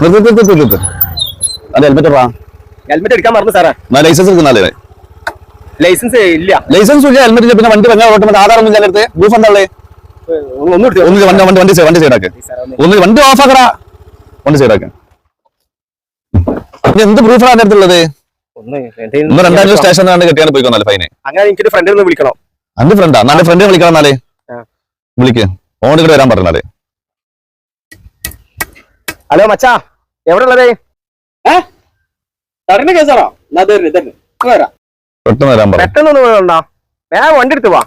അത് ഹെൽമെറ്റ് എടുക്കാൻ മറന്നു സാറേ. ലൈസൻസ് എടുക്കുന്നല്ലേ? ലൈസൻസ് ഇല്ല. ലൈസൻസ് ഇല്ല, ഹെൽമെറ്റ് ഇല്ല, പിന്നെ വണ്ടി ഓട്ടുമ്പോൾ ആധാരം ഒന്നും ചിലടുത്ത് പ്രൂഫ് എന്താ ഉള്ളത്? വണ്ടി സൈഡാക്ക്, വണ്ടി ഓഫ് ആക്കടാ, വണ്ടി സൈഡാക്ക്. എന്ത് പ്രൂഫാണ് അതിന്റെ അടുത്തുള്ളത്? 2 സ്റ്റേഷൻ കെട്ടിയാണ് പോയിക്കോന്നല്ലേ ഫൈന്. അങ്ങനെ എനിക്ക് ഫ്രണ്ടിൽ നിന്ന് വിളിക്കണം. അന്റെ ഫ്രണ്ടാ? നല്ല ഫ്രണ്ടിനെ വിളിക്കണം. എന്നാലേ വിളിക്ക്, ഓൺ ഇവിടെ വരാൻ പറഞ്ഞാലേ. ഹലോ മച്ചാ, എവിടെ ഉള്ളത്? പെട്ടെന്ന് വരാൻ പറഞ്ഞു. പെട്ടെന്നൊന്നും വേണ്ട, വേഗം വണ്ടി എടുത്ത് പോവാ.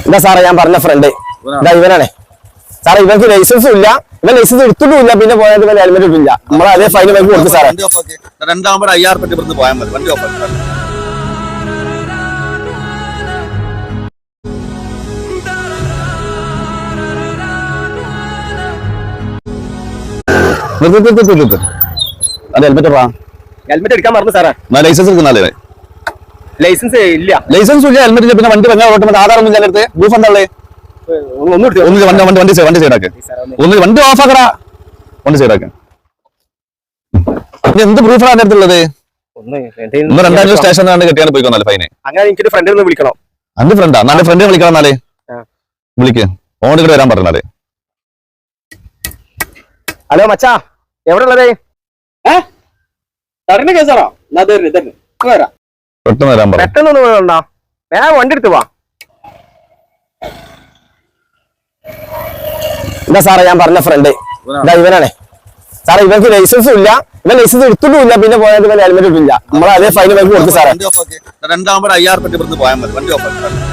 എന്താ സാറേ ഞാൻ പറഞ്ഞ ഫ്രണ്ട് ഇവനാണേ സാറേ. ഇവർക്ക് ലൈസൻസും ഇല്ല, ഇവൻ ലൈസൻസ് എടുത്തിട്ടുമില്ല, പിന്നെ പോയത് ഇവൻ ഹെൽമെറ്റ് ഇട്ടില്ല. നമ്മളെ അതേ ഫൈൻ വൈകി കൊടുക്കും സാറേ. രണ്ടാമത് 5000 പോയാൽ മതി, വണ്ടി ഓഫ് ആക്കി. ഹെൽമെറ്റ് എടുക്കാൻ മറന്നു സാറേ. ലൈസൻസ് എടുക്കുന്നല്ലേ? ലൈസൻസ് ഇല്ല. ലൈസൻസ് ഇല്ല, ഹെൽമെറ്റ് ഇല്ല, പിന്നെ വണ്ടി ഓട്ടുമ്പോൾ ആധാരം ഒന്നും ചിലടുത്ത് പ്രൂഫ് എന്താ ഉള്ളത്? വണ്ടി സൈഡാക്ക്, വണ്ടി ഓഫ് ആക്കടാ, വണ്ടി സൈഡാക്ക്. എന്ത് പ്രൂഫാണ് അതിന്റെ അടുത്തുള്ളത്? 2 സ്റ്റേഷൻ കെട്ടിയാണ് പോയിക്കോന്നല്ലേ ഫൈന്. അങ്ങനെ എനിക്ക് ഫ്രണ്ടിൽ നിന്ന് വിളിക്കണം. അന്റെ ഫ്രണ്ടാ? നല്ല ഫ്രണ്ടിനെ വിളിക്കണം. എന്നാലേ വിളിക്ക്, ഓൺ ഇവിടെ വരാൻ പറഞ്ഞാലേ. ഹലോ മച്ചാ, എവിടെ ഉള്ളത്? പെട്ടെന്ന് വരാൻ പറഞ്ഞു. പെട്ടെന്നൊന്നും വേണ്ട, വേഗം വണ്ടി എടുത്ത് പോവാ. എന്താ സാറേ ഞാൻ പറഞ്ഞ ഫ്രണ്ട് ഇവനാണേ സാറേ. ഇവർക്ക് ലൈസൻസും ഇല്ല, ഇവൻ ലൈസൻസ് എടുത്തിട്ടുമില്ല, പിന്നെ പോയത് ഇവൻ ഹെൽമെറ്റ് ഇട്ടില്ല. നമ്മളെ അതേ ഫൈൻ വൈകി കൊടുക്കും സാറേ. രണ്ടാമത് 5000 പോയാൽ മതി, വണ്ടി ഓഫ് ആക്കി.